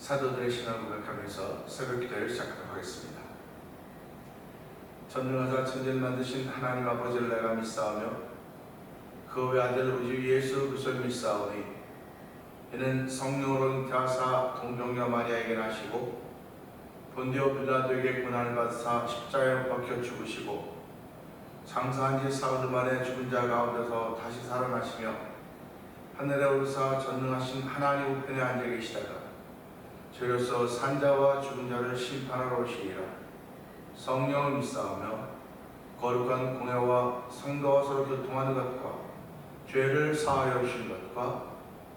사도들의 신앙을 고백하면서 새벽 기도를 시작하도록 하겠습니다. 전능하사 천지를 만드신 하나님 아버지를 내가 믿사오며 그 외아들 우리 예수 그리스도를 믿사오니 이는 성령으로 잉태하사 동정녀 마리아에게 나시고 본디오 빌라도에게 고난을 받으사 십자가에 박혀 죽으시고 장사한 지 사흘 만에 죽은 자 가운데서 다시 살아나시며 하늘에 오르사 전능하신 하나님 우편에 앉아 계시다가 저로서 산자와 죽은 자를 심판하러 오시리라. 성령을 믿사오며 거룩한 공회와 성도와 서로 교통하는 것과 죄를 사하여 주신 것과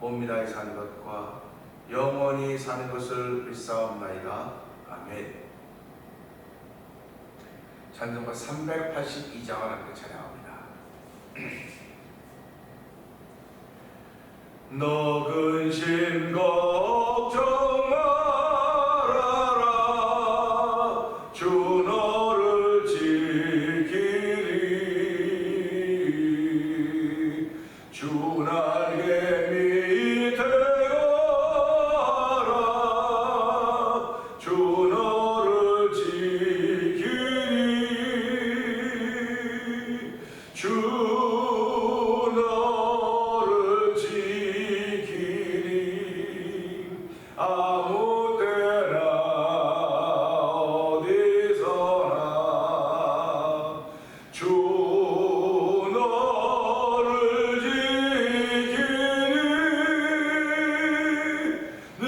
옴니다에 사는 것과 영원히 사는 것을 믿사옵나이다. 아멘. 찬송가 382장을 함께 찬양합니다. 너 근심 걱정 말아라. 주 너를 지키리. 주 날개 밑에 가라. 주 너를 지키리. 주 아무 때나 어디서나 주 너를 지키니 늘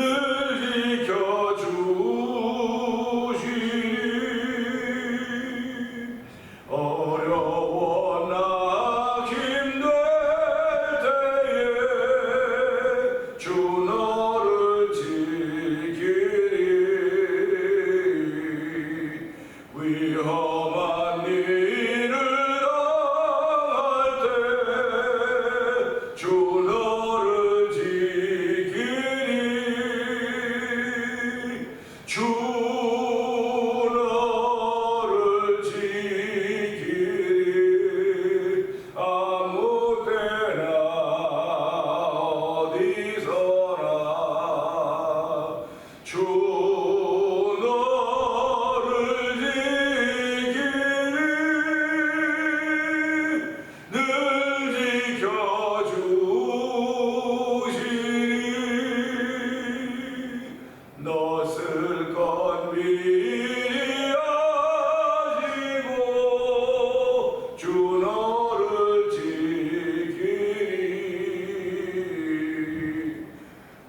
지켜주시니 어려워 나 힘들 때에 주 너를 위험한 일을 당할 때 주 너를 지키리. 주 너를 지키리. 아무 때나 어디서나 주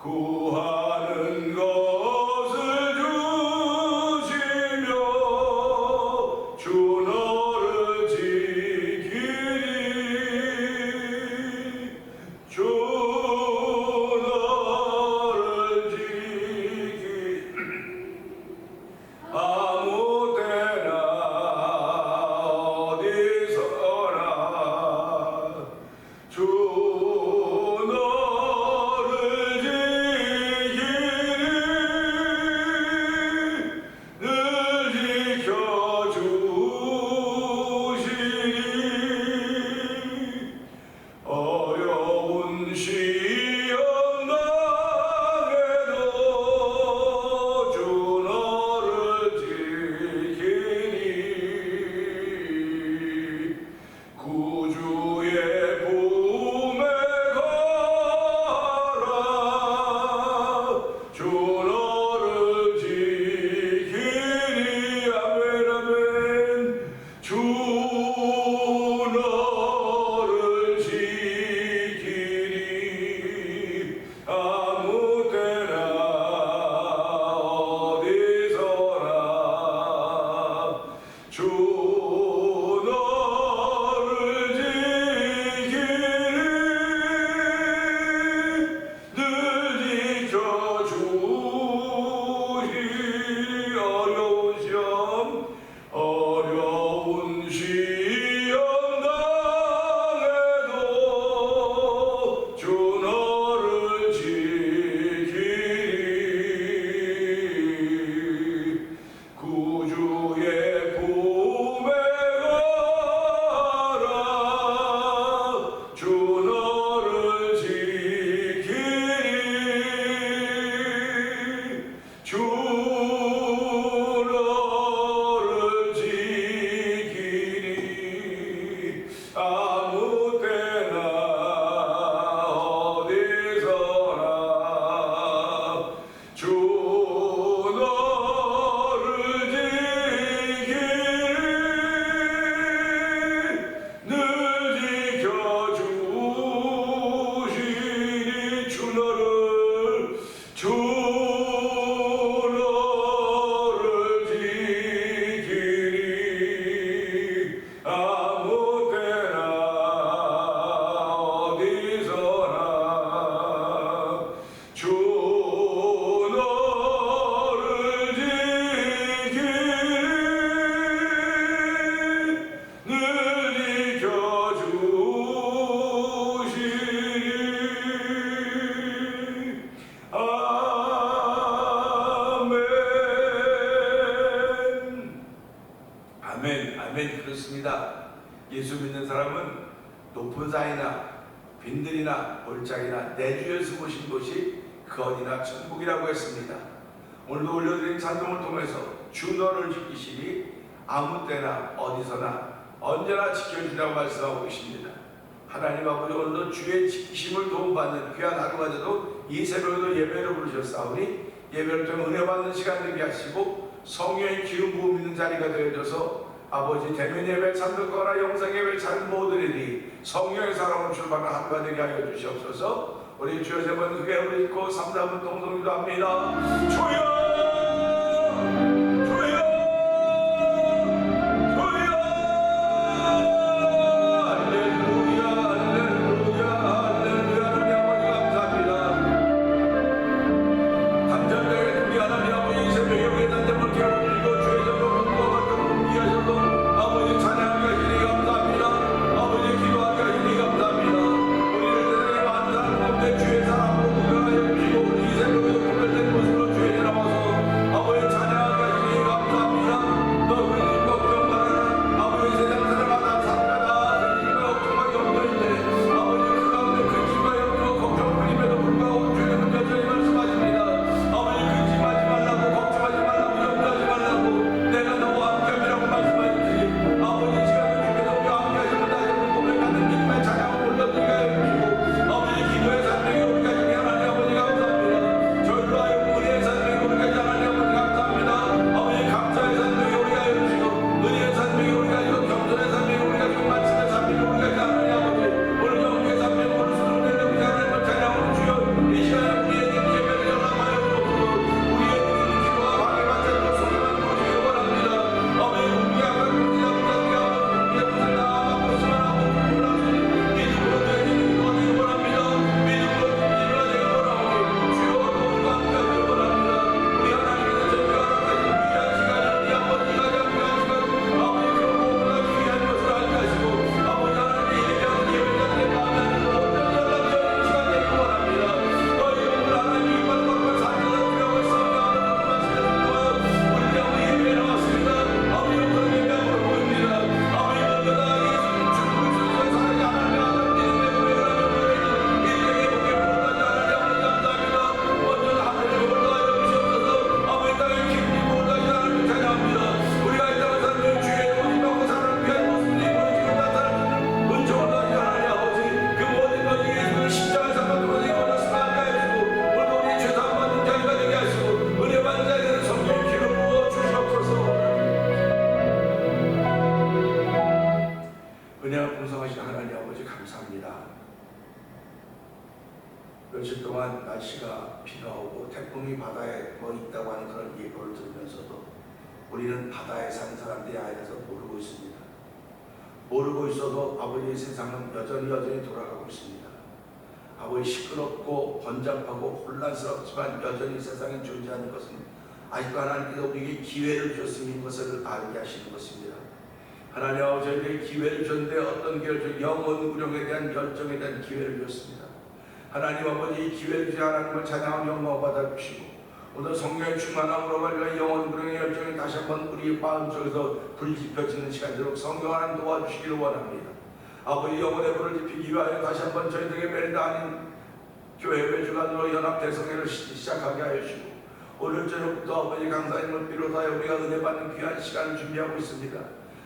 구하는 것은 아멘. 그렇습니다. 예수 믿는 사람은 높은 산이나 빈들이나 골짜기나 내주에서 보신 곳이 그 어디나 천국이라고 했습니다. 오늘도 올려드린 찬송을 통해서 주 너를 지키시니 아무 때나 어디서나 언제나 지켜주라고 말씀하고 계십니다. 하나님 아버지, 오늘도 주의 지키심을 도움받는 귀한 하루가 되도록 이 새벽에도 예배를 부르셨사오니 예배를 통해 은혜 받는 시간 되게 하시고 성령의 기름 부음 있는 자리가 되어져서 아버지 대면 예배 참석하거나 영상 예배 참 모두들이 성령의 사랑으로 출발하는 하루가 되게 하여 주시옵소서. 우리 주여 세 번 크게 부르고 3-4분 동성기도 합니다. 주여 며칠 동안 날씨가 비가 오고 태풍이 바다에 있다고 하는 그런 예보를 들으면서도 우리는 바다에 사는 사람들이 아니라서 모르고 있습니다. 모르고 있어도 아버지의 세상은 여전히 돌아가고 있습니다. 아버지, 시끄럽고 번잡하고 혼란스럽지만 여전히 세상에 존재하는 것은 아직도 하나님께서 우리에게 기회를 주셨음인 것을 알게 하시는 것입니다. 하나님 아버지, 저희에게 기회를 줬는데 어떤 기회를 영원 구령에 대한 열정에 대한 기회를 주셨습니다. 하나님 아버지, 이 기회를 주신 하나님을 찬양하며 영광 받아주시고 오늘 성령의 충만함으로 말미암아 영원 구령의 열정이 다시 한번 우리 마음속에서 불지펴지는 시간 되도록 성령 하나님 도와주시기를 원합니다. 아버지, 영혼의 불을 지피기 위하여 다시 한번 저희들에게 베린다 아닌 교회 외주간으로 연합 대성회를 시작하게 하여 주시고 오늘 저녁부터 아버지 강사님을 비롯하여 우리가 은혜 받는 귀한 시간을 준비하고 있습니다.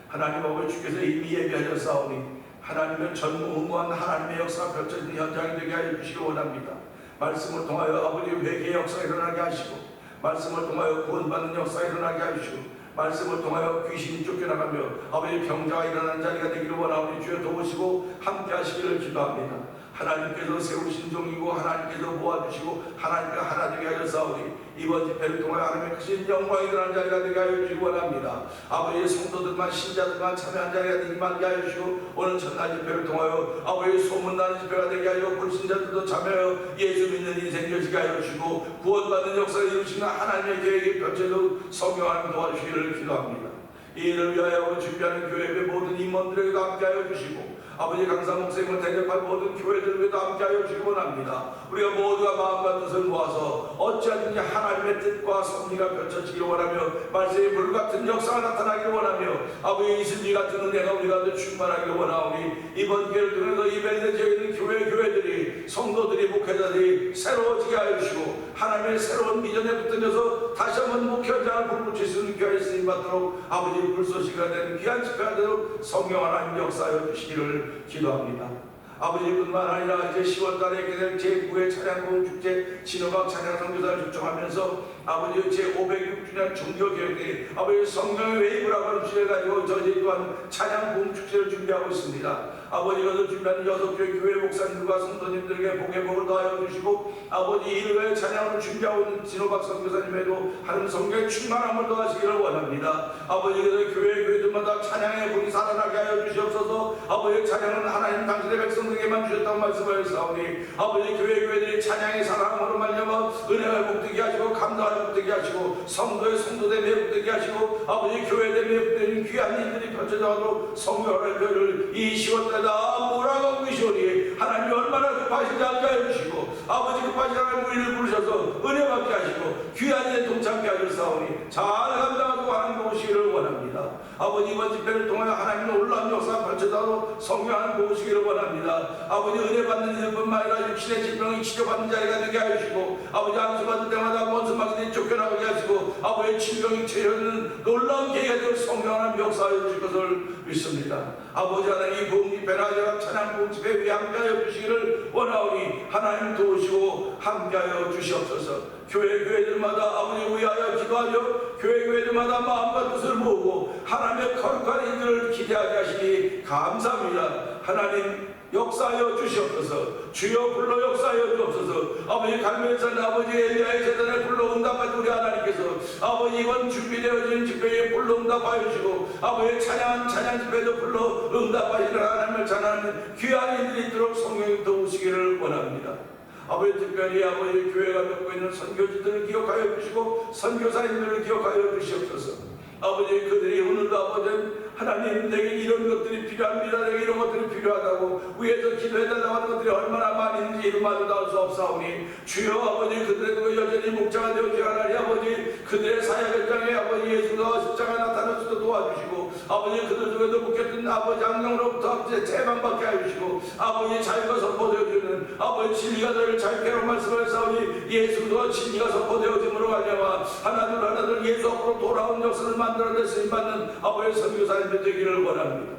하나님 아버지, 주께서 이미 예비하셨사오니 하나님의 전무후무한 하나님의 역사가 펼쳐지는 현장이 되게 하여 주시기 원합니다. 말씀을 통하여 아버지 회개의 역사가 일어나게 하시고 말씀을 통하여 구원받는 역사가 일어나게 하시고 말씀을 통하여 귀신이 쫓겨나가며 아버지 병자가 일어나는 자리가 되기를 원하오니 주여 도우시고 함께 하시기를 기도합니다. 하나님께서 세우신 종이고 하나님께서 모아주시고 하나님과 하나 되게 하여 싸우니 이번 집회를 통하여 하나님의 크신 영광이 일어나는 자리가 되게 하여 주시기 원합니다. 아버지의 성도들만 신자들만 참여한 자리가 되게 하여 주시고 오늘 첫날 집회를 통하여 아버지의 소문나는 집회가 되게 하여 불신자들도 참여하여 예수 믿는 인생 되게 하여 주시고 구원받는 역사를 이루시는 하나님의 계획이 펼쳐져 성령 하나님 도와주시기를 기도합니다. 이 일을 위하여 준비하는 교회의 모든 임원들에게도 함께하여 주시고 아버지 강사 목사님을 대접할 모든 교회들에게도 함께하여 주시기 원합니다. 우리가 모두가 마음과 뜻을 모아서 어찌하든지 하나님의 뜻과 섭리가 펼쳐지기를 원하며 말씀의 불같은 역사가 나타나기를 원하며 아버지 이슬비 같은 은혜가 우리 가운데 충만하기를 원하오니 이번 기회를 통해서 이 벨레 지역에 있는 교회들이 성도들이 목회자들이 새로워지게 하여 주시고 하나님의 새로운 비전에 붙들려서 다시 한번 목회장을 불붙일 수 있는 교회에 쓰임 받도록 아버지 불쏘시가 되는 귀한 집회가 되도록 성령 하나님 역사하여 주시기를 기도합니다. 아버지뿐만 아니라 이제 10월달에 있게 될 제9회 찬양공축제 진호박 찬양선교사를 초청하면서 아버지 제506주년 종교교육들이 아버지 성령의 웨이브라고 하는 주제를 가지고 저희 또한 찬양공축제를 준비하고 있습니다. 아버지 이것을 준비하는 6교회 교회 목사님들과 성도님들에게 복의 복을 더하여 주시고 아버지 일회 찬양을 준비하고 있는 진호박 선교사님에도 하는 성령의 충만함을 더하시기를 원합니다. 아버지 이것을 교회들마다 찬양의 불이 살아나게 하여 주시옵소서. 아버지 찬양은 하나님 당신의 백성들에게만 주셨다고 말씀하였사오니 아버지 교회들이 찬양의 사랑으로 말미암아 은혜가 복되게 하시고 감사가 복되게 하시고 성도의 매복되게 하시고 아버지 교회의 매복되는 귀한 일들이 펼쳐져가도록 성령의 교회를 이 10월달에 몰아가고 계시오니 하나님이 얼마나 급하신지 알게 하여 주시고 아버지 급하신 하나님 우리를 부르셔서 은혜 받게 하시고 귀한 일에 동참케 하셨사오니 잘 감당하고 하나님 보시기를 원합니다. 아버지 이번 집회를 통하여 하나님의 놀라운 역사가 펼쳐져도 성령하는 보시기를 원합니다. 아버지 은혜 받는 일뿐만 아니라 육신의 질병이 치료받는 자리가 되게 하여 주시고 아버지 안수받을 때마다 원수마귀들이 쫓겨나게 하시고 아버지 질병이 치료되는 놀라운 계기가 되어 성령하는 역사하여 주실 것을 믿습니다. 아버지 하나님 이 부흥집회나 찬양 부흥집회 위에 함께하여 주시기를 원하오니 하나님 도우시고 함께하여 주시옵소서. 교회들마다 아버지 위하여 기도하여 교회들마다 마음과 뜻을 모으고 하나님의 거룩한 일들을 기대하게 하시니 감사합니다. 하나님 역사하여 주시옵소서. 주여 불러 역사하여 주옵소서. 아버지 갈멜산 아버지 엘리야의 재단에 불러 응답하신 우리 하나님께서 아버지 이번 준비되어진 집회에 불러 응답하여 주시고 아버지 찬양 집회도 불러 응답하시는 하나님을 찬양하는 귀한 일들이 있도록 성령이 도우시기를 원합니다. 아버지 특별히 아버지 교회가 갖고 있는 선교지들을 기억하여 주시고 선교사님들을 기억하여 주시옵소서. 아버지 그들이 오늘도 아버지 하나님 내게 이런 것들이 필요합니다. 내게 이런 것들이 필요하다고 위에서 기도해달라고 하는 것들이 얼마나 많이 있는지 이름마다 알 수 없사오니 주여 아버지 그들에도 여전히 목자가 되어주시고 하나님 아버지 그들의 사역 현장에 아버지 예수가 십자가 나타날 수도 도와주시고 아버지 그들 중에도 묶였던 아버지 악령으로부터 아버지 재방받게 해주시고 아버지 자유가 선포되어주는 아버지 진리가 너를 자유케로 말씀하셨사오니 예수도 진리가 선포되어짐으로 말미암아 하나둘 예수 앞으로 돌아온 역사를 만들어낼 수 있는 아버지 선교사님들 되기를 원합니다.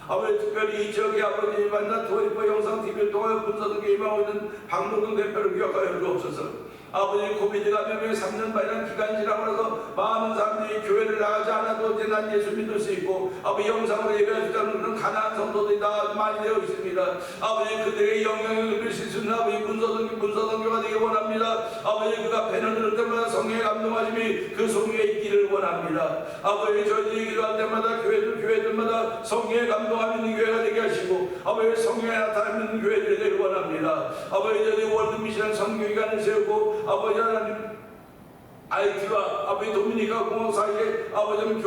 아버지 특별히 이 지역의 아버지 만난 토리포 영상 TV를 통하여 분서등에 임하고 있는 박노동 대표를 기억하여 주옵소서. 아버지 코비드가 명명의 3년 반이라는 기간이 지나고 나서 많은 사람들이 교회를 나가지 않아도 이제 난 예수 믿을 수 있고 아버지 영상으로 예배할 수 있다는 그런 가난한 성도들이 다 많이 되어 있습니다. 아버지 그들의 영향을 미칠 수 있는 아버지 문서등교가 되기 원합니다. 아버지 그가 배를 들을 때마다 성령의 감동하심이 그 성령에 있기를 원합니다. 아버지 저희들이 기도할 때마다 교회들마다 성령의 감동함이 있는 교회가 되게 하시고 아버지 성령에 나타나는 교회들이 되길 원합니다. 아버지 저희 월드미션 선교기관을 세우고 아버지 하나님 IT와 아버지 도미니카 공항 사이에 아버지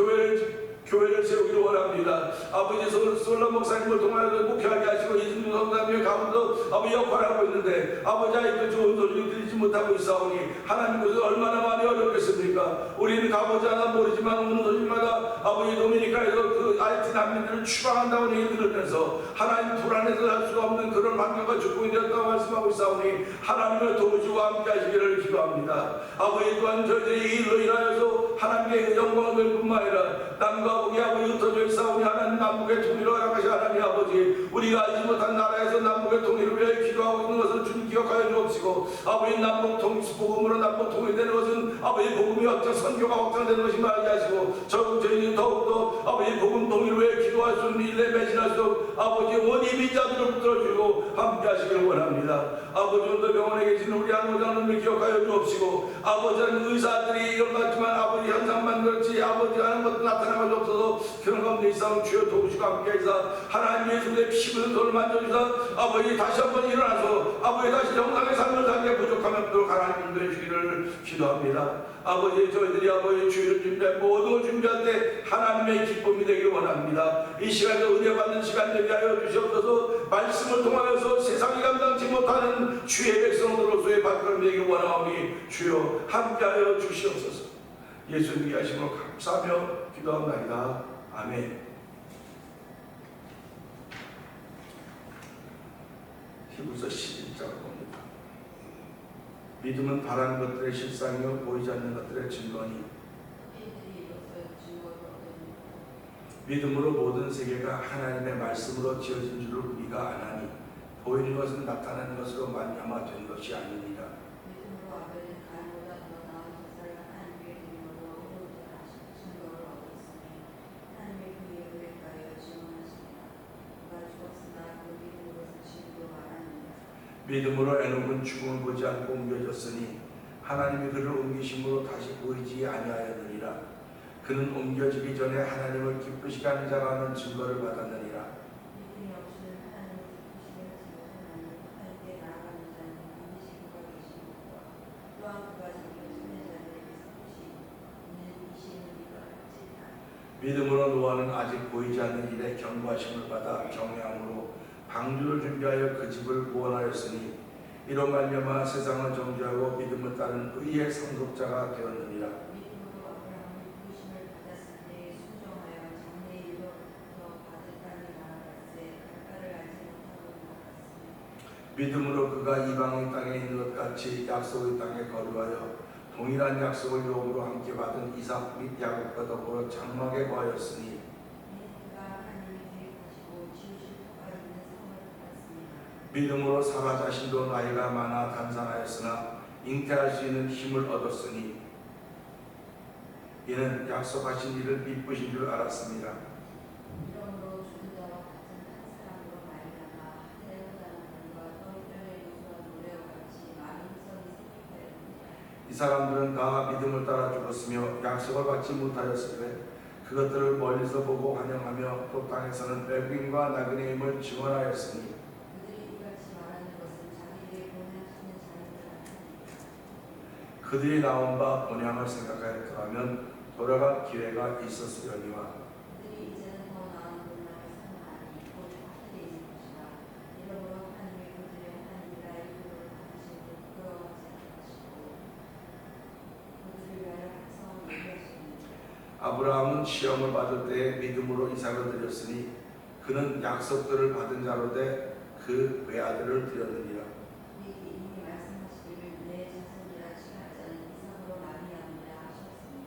교회를 세우기를 원합니다. 아버지 솔라 목사님을 통하여 목회하게 하시고 이승준 성당의 가운데도 아버지 역할을 하고 있는데 아버지 아직도 좋은 소리를 들리지 못하고 있사오니 하나님 그것을 얼마나 많이 어렵겠습니까? 우리는 가보지 않아 모르지만 오는 소리마다 아버지 도미니카에서 그 IT 난민들을 추방한다고 얘기 들으면서 하나님 불안해서 할 수가 없는 그런 환경과 축복이 되었다고 말씀하고 있사오니 하나님을 도우시고 함께 하시기를 기도합니다. 아버지 또한 저희들이 이 일로 인하여서 하나님의 영광을 들 뿐만 아니라 땅과 우리 아버지 흩어져 있사오니 하나님 남북의 통일을 허락하시 하나님 아버지 우리가 알지 못한 나라에서 남북의 통일을 위해 기도하고 있는 것을 주님 기억하여 주옵시고 아버지 남북 복음으로 남북 통일되는 것은 아버지 복음이 확장 선교가 확장되는 것이 말하게 하시고 저희는 더욱더 아버지 복음 통일을 위해 기도할 수 있는 일에 매진할수록 아버지 원인이 자들을 붙들어주고 함께 하시기를 원합니다. 아버지 오늘 병원에 계신 우리 안호장님을 기억하여 주옵시고 아버지는 의사들이 이런 것 같지만 아버지 현상만 그렇지 아버지가 하는 것도 나타나가지고 없어서 그런 가운데 있사오니 주여 도우시고 함께 하시사 하나님 예수의 피 묻은 손을 만져주사 아버지 다시 한번 일어나서 아버지 다시 정상의 삶을 살기에 부족함이 없도록 하나님 인도해 주기를 기도합니다. 아버지, 저희들이 아버지 주일을 준비할 모든 준비할 때 하나님의 기쁨이 되길 원합니다. 이 시간에 은혜 받는 시간 되게 하여 주시옵소서. 말씀을 통하여서 세상이 감당치 못하는 주의 백성으로서의 발걸음 되길 원하오니 주여 함께하여 주시옵소서. 예수님 위하심으로 감사하며 기도합니다. 아멘. 히브리서 11장 믿음은 바라는 것들의 실상이요 보이지 않는 것들의 증거니 믿음으로 모든 세계가 하나님의 말씀으로 지어진 줄을 우리가 아나니 보이는 것은 나타나는 것으로 말미암아 된 것이 아니니라. 믿음으로 아벨은 가인보다 더 나은 제사를 하나님께 드림으로 의로우다 증거를 얻었으니 하나님의 그 일을 행하여 증언하시니라. 그가 죽었으나 그 믿은 것을 지금도 말하느니라. 믿음으로 에녹은 죽음을 보지 않고 옮겨졌으니 하나님이 그를 옮기심으로 다시 보이지 아니하였느니라. 그는 옮겨지기 전에 하나님을 기쁘시게 하는 자라는 증거를 받았느니라. 믿음이 없이는 하나님을 기쁘시게 하지 못하나니 하나님께 나아가는 자는 반드시 그가 계신 것과 또한 그가 자기를 찾는 자들에게 살피시 이는 이 시는 네가 알지니라. 믿음으로 노아는 아직 보이지 않는 일에 경고하심을 받아 경외함으로 방주를 준비하여 그 집을 구원하였으니 이로 말미암아 세상을 정죄하고 믿음을 따른 의의 상속자가 되었느니라. 믿음으로 아브라함이 부르심을 받았을 때에 순종하여 장래일로부터 받을 땅에 나아갔으되 결과를 알지 못하고 나아갔으며 믿음으로 그가 이방의 땅에 있는 것 같이 약속의 땅에 거류하여 동일한 약속을 요구로 함께 받은 이삭 및 야곱과 더불어 장막에 거하였으니 그가 하나님이 계획하시고 지으실 터가 있는 성을 받았습니다. 믿음으로 사라 자신도 나이가 많아 단산하였으나 잉태할 수 있는 힘을 얻었으니 이는 약속하신 일을 미쁘신 줄 알았습니다. 이러므로 죽은 자와 같은 한 사람으로 말미암아 하늘의 허다한 밤과 떨떨의 요소와 노래와 같이 많은 성이 생기하였느니라. 이 사람들은 다 믿음을 따라 죽었으며 약속을 받지 못하였을 때 그것들을 멀리서 보고 환영하며 또 땅에서는 외국인과 나그네의 힘을 증언하였으니 그들이 이같이 말하는 것은 자기들의 본향 찾는 자인들 같으니라. 그들이 나온 바 본향을 생각하였더라면 돌아갈 기회가 있었으려니와 그들이 이제는 더 나은 본향을 사모하니 곧 하늘에 있는 것이라. 이러므로 하나님이 그들의 하나님이라 이름을 받으신 듯 부끄러워하지 않으시고 그들을 위하여 항상 예비하시니 아브라함은 시험을 받을 때에 믿음으로 이삭을 드렸으니 그는 약속들을 받은 자로 돼 그 외아들을 드렸느니라. 그에게 이미 말씀하시기를 내 자손이라 칭할 자는 이삭으로 말미암으리라 하셨으니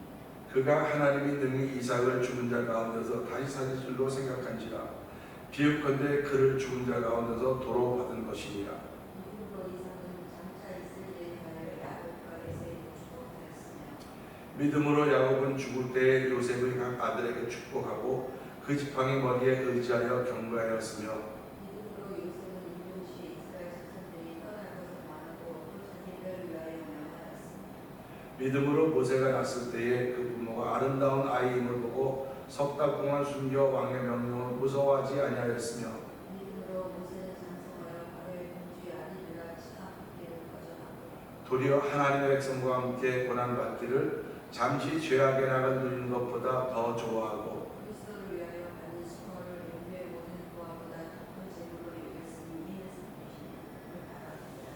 그가 하나님이 능히 이삭을 죽은 자 가운데서 다시 살릴 줄로 생각한지라. 비읍건대 그를 죽은 자 가운데서 도로 받은 것이니라. 믿음으로 이삭은 장차 있을 일에 대하여 야곱과 에서에게 축복하였으며 믿음으로 야곱은 죽을 때에 요셉의 각 아들에게 축복하고 그 지팡이 머리에 의지하여 경배하였으며 믿음으로 요셉은 임종시에 이스라엘 자손들이 떠날 것을 말하고 또 자기들을 위하여 명하였으니 믿음으로 모세가 났을 때에 그 부모가 아름다운 아이임을 보고 석 달 동안 숨겨 왕의 명령을 무서워하지 아니하였으며 믿음으로 모세는 장성하여 바로의 공주의 아들이라 친하기를 거절하고 도리어 하나님의 백성과 함께 고난받기를 잠시 죄악의 낙을 누리는 것보다 더 좋아하고 그리스도를 위하여 받는 수고를 인류의 모든 구하보다 큰 재물로 여겼으니 이는 상주시니 그를 받았느니라.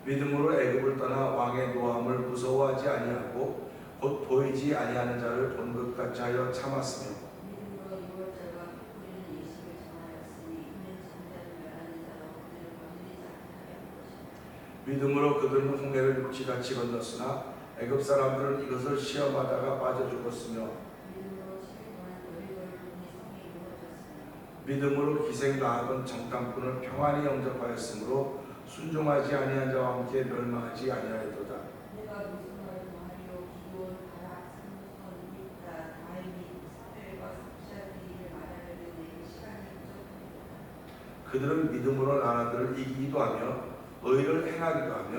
믿음으로 애굽을 떠나 왕의 노함을 무서워하지 아니하고 곧 보이지 아니하는 자를 본 것 같이 하여 참았으며 믿음으로 유월절과 피 뿌리는 예식을 정하였으니 이는 장자를 멸하는 자로 그들을 건드리지 않게 하려 것이라. 믿음으로 그들은 홍해를 육지같이 건넜으나 애굽 사람들은 이것을 시험하다가 빠져 죽었으며 믿음으로 7일 동안 너희를 분이 성에 이루어졌으며 믿음으로 기생 나학은 정탐꾼을 평안히 영접하였으므로 순종하지 아니한 자와 함께 멸망하지 아니하였도다. 내가 무슨 말을 더하리요 기도원 바락 삼손 입다 다윗 및 사무엘과 선지자들이 이를 말하려는 내게 시간이 부족합니다. 그들은 믿음으로 나라들을 이기기도 하며 의를 행하기도 하며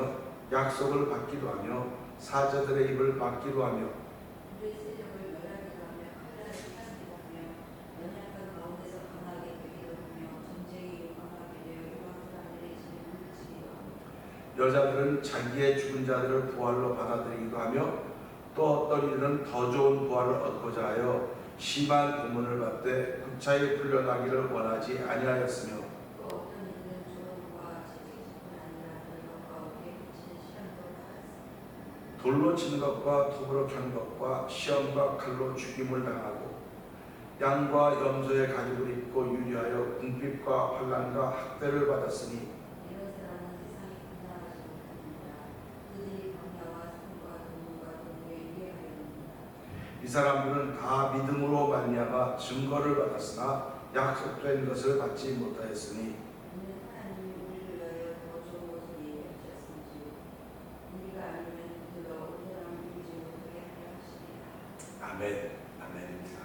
약속을 받기도 하며 사자들의 입을 막기도 하며 우리의 세력을 멸하기도 하며 칼날을 피하기도 하며 연약한 가운데서 강하게 되기도 하며 전쟁이 용감하게 되어 이방 사람들의 집을 물리치기도 하며 여자들은 자기의 죽은 자들을 부활로 받아들이기도 하며 또 어떤 이들은 더 좋은 부활을 얻고자 하여 심한 고문을 받되 구차히 풀려나기를 원하지 아니하였으며 또 어떤 이들은 조롱과 채찍질뿐 아니라 들과 어깨에 붙이는 시련도 받았습니다. 돌로 치는 것과 톱으로 캔 것과 시험과 칼로 죽임을 당하고 양과 염소의 가죽을 입고 유리하여 궁핍과 환난과 학대를 받았으니 이런 사람은 세상이 감당하지 못합니다. 그들이 광야와 산과 동물과 동무에 이해하였습니다. 이 사람들은 다 믿음으로 말미암아 증거를 받았으나 약속된 것을 받지 못하였으니 이는 하나님이 우리를 위하여 더 좋은 것을 예비해 주셨은지 우리가 아니면 그들로 온전함을 이루지 못하게 하려 하시리라. 아멘. 아멘입니다.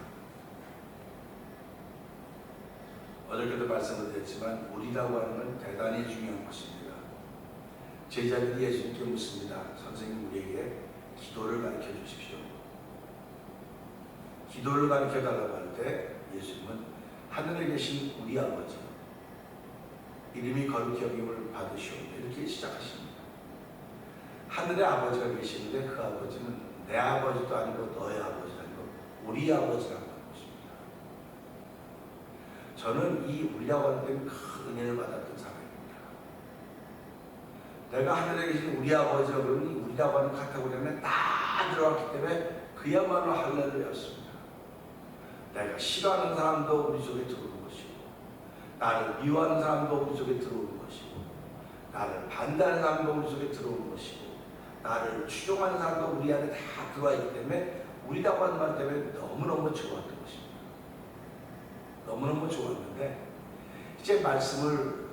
어저께도 말씀을 드렸지만 우리라고 하는 건 대단히 중요한 것입니다. 제자들이 예수님께 묻습니다. 선생님, 우리에게 기도를 가르쳐 주십시오. 기도를 가르쳐 달라고 할 때 예수님은 하늘에 계신 우리 아버지 이름이 거룩히 여김을 받으시옵소서 이렇게 시작하십니다. 하늘에 아버지가 계시는데 그 아버지는 내 아버지도 아니고 너의 아버지도 아니고 우리 아버지라고 하는 것입니다. 저는 이 우리라고 하는 데는 큰 은혜를 받았던 사람입니다. 내가 하늘에 계신 우리 아버지라고 그러니 우리라고 하는 카테고리에 딱 들어갔기 때문에 그야말로 할렐루야였습니다. 내가 싫어하는 사람도 우리 속에 들어오는 것이고 나를 미워하는 사람도 우리 속에 들어오는 것이고 나를 반대하는 사람도 우리 속에 들어오는 것이고 나를 추종하는 사람도 우리 안에 다 들어와 있기 때문에 우리라고 하는 말 때문에 너무너무 좋았던 것입니다. 너무너무 좋았는데 이제 말씀을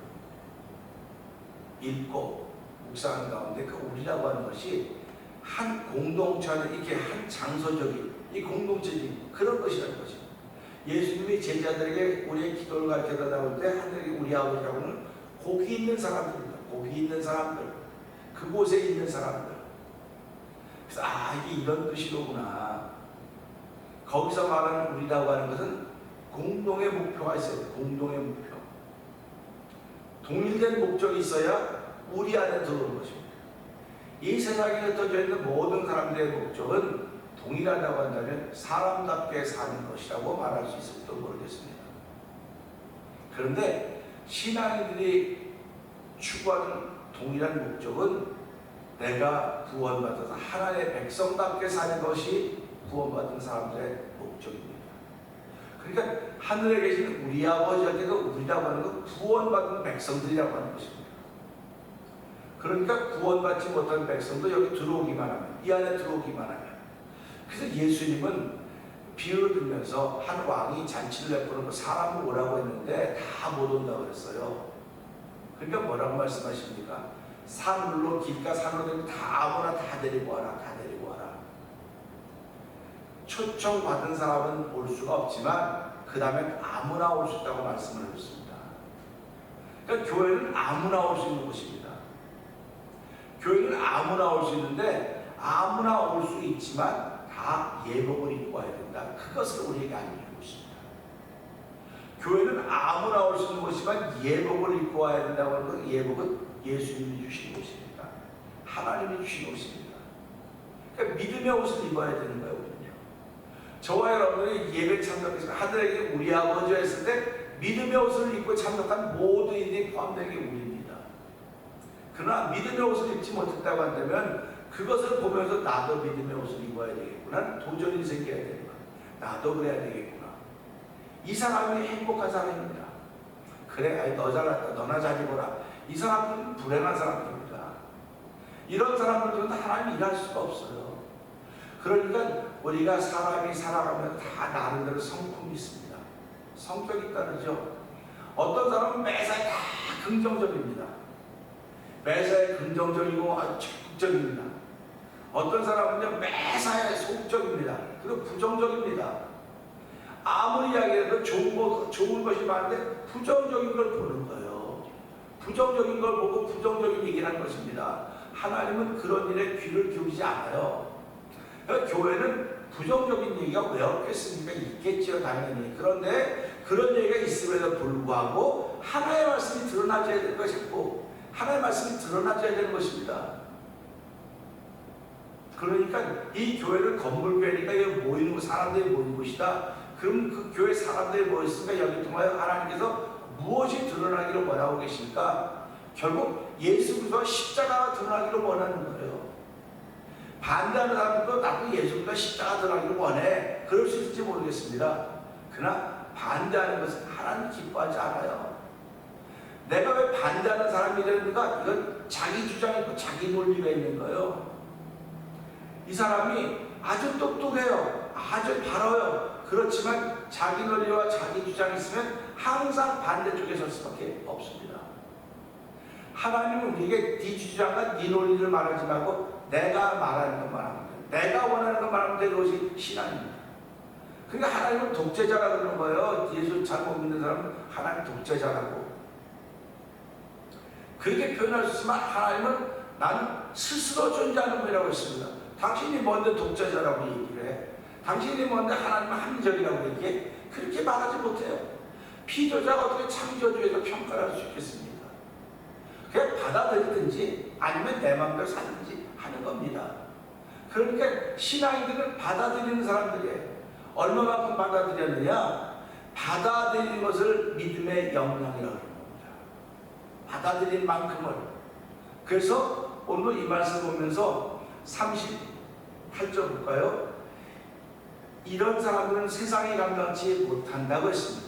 읽고 묵상하는 가운데 그 우리라고 하는 것이 한 공동체 안에 이렇게 한 장소적인 이 공동체적인 그런 것이라는 것입니다. 예수님이 제자들에게 우리의 기도를 가르쳐달라고 할 때 하늘에 우리 아버지라고는 거기 있는 사람들입니다. 거기 있는 사람들, 그곳에 있는 사람들. 그래서 이게 이런 뜻이로구나. 거기서 말하는 우리라고 하는 것은 공동의 목표가 있어야 돼요. 공동의 목표. 동일된 목적이 있어야 우리 안에 들어오는 것입니다. 이 세상에 흩어져 있는 모든 사람들의 목적은 동일하다고 한다면 사람답게 사는 것이라고 말할 수 있을지도 모르겠습니다. 그런데 신앙인들이 추구하는 동일한 목적은 내가 구원받아서 하나님의 백성답게 사는 것이 구원받은 사람들의 목적입니다. 그러니까 하늘에 계신 우리 아버지한테도 우리라고 하는 건 구원받은 백성들이라고 하는 것입니다. 그러니까 구원받지 못한 백성도 여기 들어오기만 하면, 이 안에 들어오기만 하면. 그래서 예수님은 비유를 들면서 한 왕이 잔치를 베푸는 사람을 오라고 했는데 다 못 온다고 그랬어요. 그러니까 뭐라고 말씀하십니까? 산으로 길가 산으로 되면 다 아무나 다 데리고 와라. 다 데리고 와라. 초청받은 사람은 올 수가 없지만 그 다음에 아무나 올 수 있다고 말씀을 했습니다. 그러니까 교회는 아무나 올 수 있는 곳입니다. 교회는 아무나 올 수 있는데 아무나 올 수 있지만 다 예복을 입고 와야 된다. 그것을 우리에게 알려주고 있습니다. 교회는 아무나 올 수 있는 곳이지만 예복을 입고 와야 된다고 하는 것, 예복은 예수님이 주신 곳입니다. 하나님이 주신 곳입니다. 그러니까 믿음의 옷을 입어야 되는 거예요. 우리는요. 저와 여러분들이 예배 참석해서 하늘에게 우리 아버지가 했을 때 믿음의 옷을 입고 참석한 모든 일이 포함되는 게 우리입니다. 그러나 믿음의 옷을 입지 못했다고 한다면 그것을 보면서 나도 믿음의 옷을 입어야 되겠구나. 도전이 생겨야 되는 거야. 나도 그래야 되겠구나. 이 사람이 행복한 사람입니다. 그래, 너 잘났다. 너나 잘 입어라. 이 사람은 불행한 사람입니다. 이런 사람들은 하나님이 일할 수가 없어요. 그러니까 우리가 사람이 살아가면 다 나름대로 성품이 있습니다. 성격이 따르죠. 어떤 사람은 매사에 다 긍정적입니다. 매사에 긍정적이고 아주 적극적입니다. 어떤 사람은요 매사에 소극적입니다. 그리고 부정적입니다. 아무리 이야기해도 좋은 것이 많은데 부정적인 걸 보는 거예요. 부정적인 걸 보고 부정적인 얘기를 하는 것입니다. 하나님은 그런 일에 귀를 기울이지 않아요. 그러니까 교회는 부정적인 얘기가 왜 없겠습니까? 있겠지요, 당연히. 그런데 그런 얘기가 있음에도 불구하고 하나의 말씀이 드러나줘야 되는 것이고 하나의 말씀이 드러나줘야 되는 것입니다. 그러니까 이 교회를 건물교회니까 이게 모이는 사람들이 모이는 곳이다. 그럼 그 교회 사람들이 모였으니까 여기 통하여 하나님께서 무엇이 드러나기를 원하고 계십니까? 결국 예수 그리스도와 십자가가 드러나기를 원하는 거예요. 반대하는 사람들도 나도 예수 그리스도와 십자가 드러나기를 원해. 그럴 수 있을지 모르겠습니다. 그러나 반대하는 것은 하나님 기뻐하지 않아요. 내가 왜 반대하는 사람이 되는가? 이건 자기 주장이 있고 자기 논리가 있는 거예요. 이 사람이 아주 똑똑해요. 아주 바라요. 그렇지만 자기 논리와 자기 주장이 있으면 항상 반대쪽에 설 수밖에 없습니다. 하나님은 우리에게 네 주장과 네 논리를 말하지 말고 내가 말하는 것만 하면 돼. 내가 원하는 것만 하면 되는 것이 신앙입니다. 그러니까 하나님은 독재자라 그러는 거예요. 예수 잘못 믿는 사람은 하나님 독재자라고. 그렇게 표현할 수 있지만 하나님은 나는 스스로 존재하는 분이라고 했습니다. 당신이 뭔데 독재자라고 얘기를 해? 당신이 뭔데 하나님은 합리적이라고 얘기해? 그렇게 말하지 못해요. 피조자가 어떻게 창조주에서 평가를 할 수 있겠습니까? 그냥 받아들이든지 아니면 내 마음대로 살든지 하는 겁니다. 그러니까 신앙인들은 받아들이는 사람들이에요. 얼마만큼 받아들였느냐? 받아들이는 것을 믿음의 영향이라고 하는 겁니다. 받아들인 만큼을. 그래서 오늘 이 말씀 보면서 38절 볼까요? 이런 사람들은 세상에 감당치 못한다고 했습니다.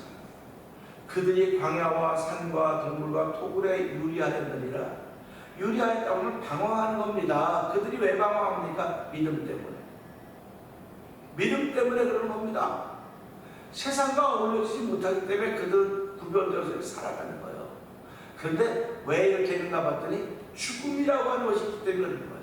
그들이 광야와 산과 동물과 토굴에 유리하였느니라. 유리하였다고는 방황하는 겁니다. 그들이 왜 방황합니까? 믿음 때문에. 믿음 때문에 그러는 겁니다. 세상과 어울리지 못하기 때문에 그들은 구별되어서 살아가는 거예요. 그런데 왜 이렇게 했는가 봤더니 죽음이라고 하는 것이 있기 때문에 그런 거예요.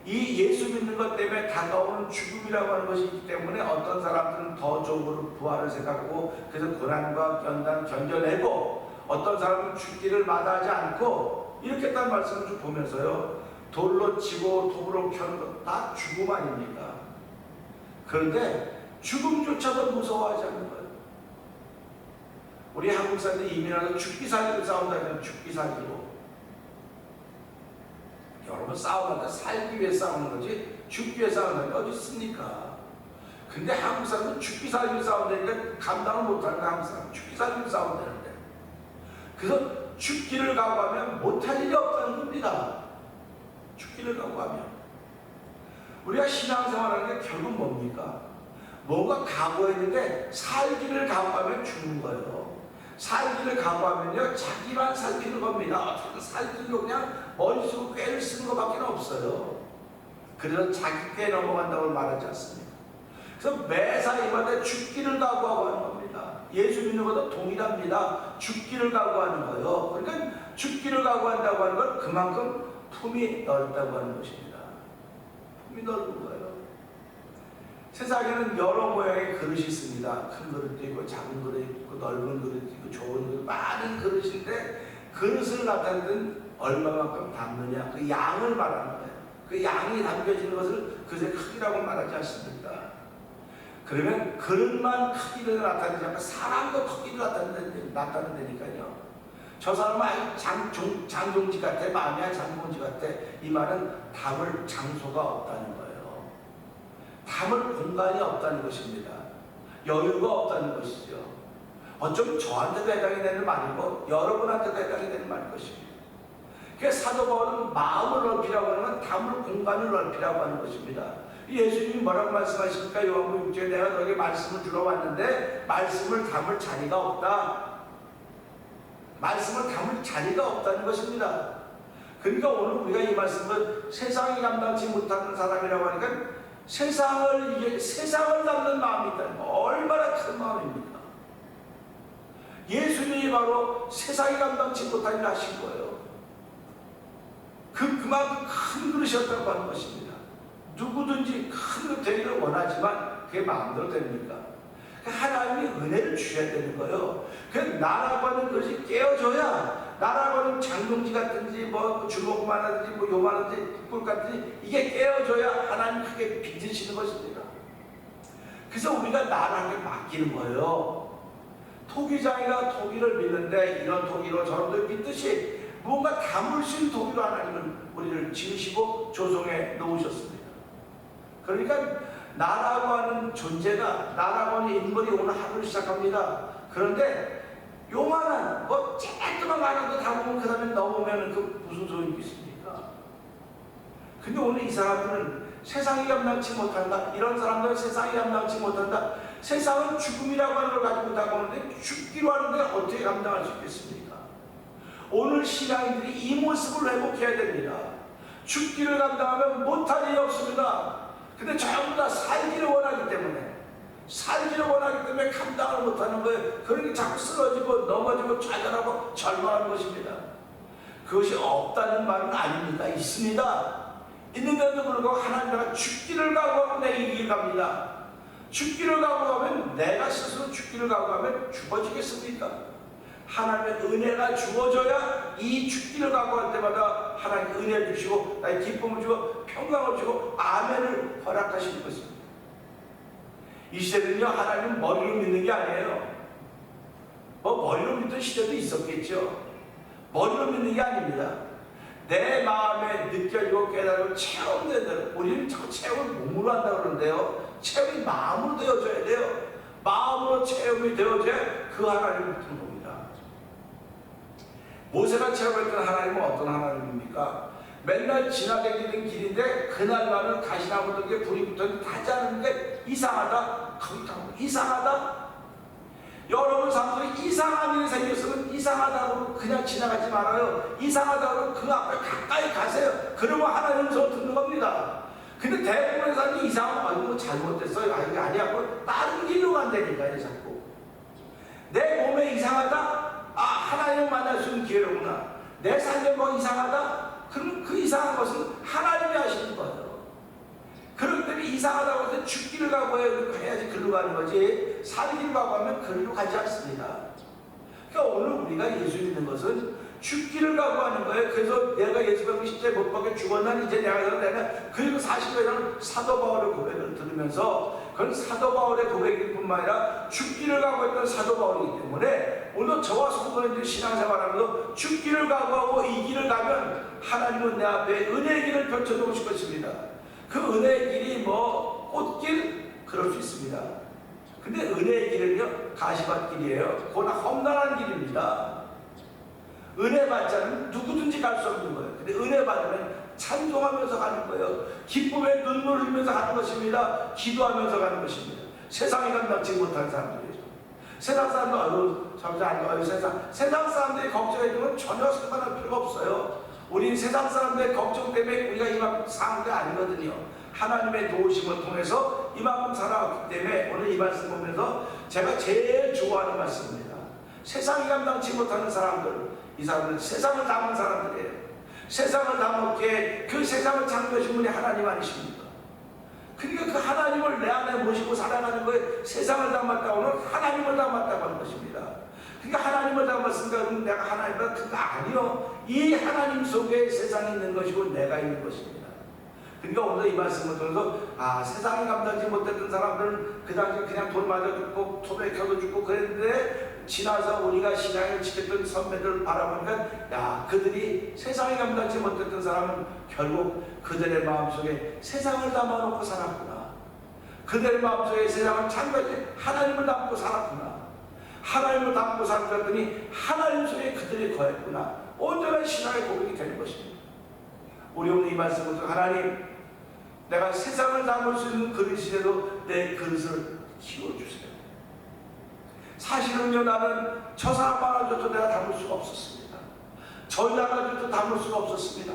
이 예수 믿는 것 때문에 다가오는 죽음이라고 하는 것이 있기 때문에 어떤 사람들은 더 좋은 부활을 생각하고 그래서 고난과 견단 견뎌내고 어떤 사람은 죽기를 마다하지 않고 이렇게 했다는 말씀을 좀 보면서요. 돌로 치고 독으로 켜는 것 다 죽음 아닙니까? 그런데 죽음조차도 무서워하지 않는 거예요. 우리 한국 사람들이 이민하면서 죽기 살기로 싸운다면 죽기 살기로. 여러분 싸우는데 살기 위해 싸우는 거지 죽기 위해 싸우는 게 어디 있습니까? 근데 한국 사람은 죽기 살기 싸운다니까 감당을 못하는 한국 사람 죽기 살기 싸운다는데 그래서 죽기를 각오하면 못할 일이 없다는 겁니다. 죽기를 각오하면 우리가 신앙생활하는 게 결국 뭡니까? 뭔가 각오했는데 살기를 각오하면 죽는 거예요. 살기를 각오하면요 자기만 살피는 겁니다. 어떻게 살기로 그냥 머릿속으로 꾀를 쓰는 것밖에 없어요. 그래서 자기 꾀 넘어간다고 말하지 않습니다. 그래서 매사 이마다 죽기를 각오하고 하는 겁니다. 예수 믿는 것도 동일합니다. 죽기를 각오하는 거예요. 그러니까 죽기를 각오한다고 하는 건 그만큼 품이 넓다고 하는 것입니다. 품이 넓은 거예요. 세상에는 여러 모양의 그릇이 있습니다. 큰 그릇도 있고 작은 그릇도 있고 넓은 그릇도 있고 좋은 그릇 많은 그릇인데 그릇을 나타내는 얼마만큼 담느냐 그 양을 말하는 거예요. 그 양이 담겨지는 것을 그릇의 크기라고 말하지 않습니까? 그러면 그릇만 크기를 나타내지 않고 사람도 크기를 나타낸다니까요. 저 사람은 장종지 같아 마음이야 장종지 같아 이 말은 담을 장소가 없다는 거예요. 담을 공간이 없다는 것입니다. 여유가 없다는 것이죠. 어쩌면 저한테도 해당이 되는 말이고 여러분한테도 해당이 되는 말인 것입니다. 그래서 사도 바울은 마음을 넓히라고 하는 건 담을 공간을 넓히라고 하는 것입니다. 예수님이 뭐라고 말씀하십니까? 요한복음 6장에 내가 너에게 말씀을 주러 왔는데 말씀을 담을 자리가 없다. 말씀을 담을 자리가 없다는 것입니다. 그러니까 오늘 우리가 이 말씀을 세상이 감당치 못하는 사람이라고 하니까 세상을 담는 마음이 있다는 거 얼마나 큰 마음입니까? 예수님이 바로 세상이 감당치 못하게 하신 거예요. 그만큼 큰 그릇이었다고 하는 것입니다. 누구든지 큰 그릇 되기를 원하지만 그게 마음대로 됩니까? 하나님이 은혜를 주셔야 되는 거예요. 그래서 나라고 하는 것이 깨어져야 나라고 하는 장동지 같은지 뭐 주먹만 하든지 뭐 요만하든지 뿔 같은지 이게 깨어져야 하나님 크게 빚으시는 것입니다. 그래서 우리가 나라를 맡기는 거예요. 토기장이가 토기를 믿는데 이런 토기로 저런 토기 믿듯이 무언가 담을 수 있는 도구로 하나님은 우리를 지으시고 조성해 놓으셨습니다. 그러니까 나라고 하는 존재가, 나라고 하는 인물이 오늘 하루를 시작합니다. 그런데 요만한 쬐끄만 하나도 담으면 그 다음에 넘으면 그 무슨 소용이 있습니까? 근데 오늘 이 사람들은 세상이 감당치 못한다. 이런 사람들은 세상이 감당치 못한다. 세상은 죽음이라고 하는 걸 가지고 다가오는데 죽기로 하는데 어떻게 감당할 수 있겠습니까? 오늘 신앙인들이 이 모습을 회복해야 됩니다. 죽기를 감당하면 못할 일이 없습니다. 근데 전부 다 살기를 원하기 때문에 감당을 못하는 거예요. 그러니 자꾸 쓰러지고 넘어지고 좌절하고 절망하는 것입니다. 그것이 없다는 말은 아닙니다. 있습니다. 있는데도 불구하고 하나님과 죽기를 각오하고 내 이 길 갑니다. 죽기를 각오하면, 내가 스스로 죽기를 각오하면 죽어지겠습니까? 하나님의 은혜가 주어져야 이 죽기를 각오할 때마다 하나님 은혜를 주시고 나의 기쁨을 주고 평강을 주고 아멘을 허락하시는 것입니다. 이 시대는요, 하나님은 머리로 믿는 게 아니에요. 머리로 믿던 시대도 있었겠죠. 머리로 믿는 게 아닙니다. 내 마음에 느껴지고 깨달고 체험되는 대로, 우리는 자꾸 체험을 몸으로 한다고 그러는데요, 체험이 마음으로 되어져야 돼요. 마음으로 체험이 되어져야 그 하나님을 붙는 겁니다. 모세가 체험했던 하나님은 어떤 하나님입니까? 맨날 지나다니는 길인데 그날만은 가시나무 등에 불이 붙었는데 닿지 않는데 이상하다. 거기 가면 이상하다. 여러분 삶속에 이상한 일이 생겼으면 이상하다고 그냥 지나가지 말아요. 이상하다고 그 앞에 가까이 가세요. 그러면 하나님은 저 듣는 겁니다. 근데 대부분의 사람이 이상하면 뭐 잘못됐어요. 이게 아니야. 다른 길로 간다니까요. 자꾸 내 몸에 이상하다. 하나님을 만날 수 있는 기회로구나. 내 삶에 뭐 이상하다. 그럼 그 이상한 것은 하나님이 하시는 거예요. 그렇기 때문에 이상하다고 해서 죽기를 각오해야지 글로 가는 거지, 살기를 각오하면 글로 가지 않습니다. 그러니까 오늘 우리가 예수 믿는 것은 죽기를 각오하는 거예요. 그래서 내가 예수 믿고 십자가에 못 박혀 죽었나 이제 내가 그리고 40회라는 사도 바울의 고백을 들으면서, 그건 사도 바울의 고백일 뿐만 아니라 죽기를 각오했던 사도 바울이기 때문에 오늘 저와 성도님들이 신앙생활하면서 죽기를 각오하고 이 길을 가면 하나님은 내 앞에 은혜의 길을 펼쳐놓으실 것입니다. 그 은혜의 길이 꽃길? 그럴 수 있습니다. 근데 은혜의 길은요, 가시밭 길이에요. 고나 험난한 길입니다. 은혜 받자는 누구든지 갈 수 없는 거예요. 근데 은혜 받으면 찬송하면서 가는 거예요. 기쁨에 눈물을 흘리면서 가는 것입니다. 기도하면서 가는 것입니다. 세상이 감당치 못한 사람들이죠. 세상 사람도 세상 사람들이 걱정해주면 전혀 상관할 필요가 없어요. 우린 세상 사람들의 걱정 때문에 우리가 이만큼 사는 게 아니거든요. 하나님의 도우심을 통해서 이만큼 살아왔기 때문에 오늘 이 말씀 보면서 제가 제일 좋아하는 말씀입니다. 세상이 감당치 못하는 사람들, 이 사람들은 세상을 담은 사람들이에요. 세상을 담았기에 그 세상을 창조하신 분이 하나님 아니십니까? 그러니까 그 하나님을 내 안에 모시고 살아가는 거에 세상을 담았다고는 하나님을 담았다고 하는 것입니다. 그러니까 하나님을 담았으니까 그럼 내가 하나님보다 그거 아니요. 이 하나님 속에 세상이 있는 것이고 내가 있는 것입니다. 그러니까 오늘 이 말씀을 통해서 세상이 감당하지 못했던 사람들은 그 당시에 그냥 돌 맞아 죽고 토백혀도 죽고 그랬는데 지나서 우리가 신앙을 지켰던 선배들을 바라보니까 그들이 세상이 감당하지 못했던 사람은 결국 그들의 마음속에 세상을 담아놓고 살았구나. 그들의 마음속에 세상을 창조하지 하나님을 담고 살았구나. 하나님을 담고 살았더니 하나님 속에 그들이 거했구나. 온전한 신앙의 고백이 되는 것입니다. 우리 오늘 이 말씀을 통해 하나님, 내가 세상을 담을 수 있는 그릇이라도 내 그릇을 키워주세요. 사실은요, 나는 저 사람 하나조차 내가 담을 수가 없었습니다. 저 하나조차 담을 수가 없었습니다.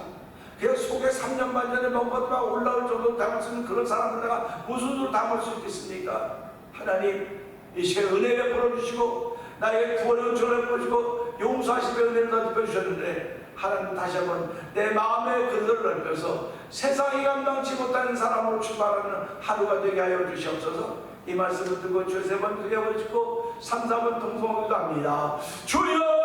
그냥 속에 3년 반 전에 먹었다가 올라올 정도로 담을 수 있는 그런 사람을 내가 무슨 수로 담을 수 있겠습니까? 하나님, 이 시간에 은혜 베풀어 주시고 나에게 구원의 은총을 베푸시고 용서하시며 은혜를 넓혀 주셨는데, 하나님 다시 한번 내 마음의 그릇을 넓혀서 세상이 감당치 못하는 사람으로 출발하는 하루가 되게 하여 주시옵소서. 이 말씀을 듣고 주여 3번 크게 외치고 3, 4번 동성하기도 합니다. 주여!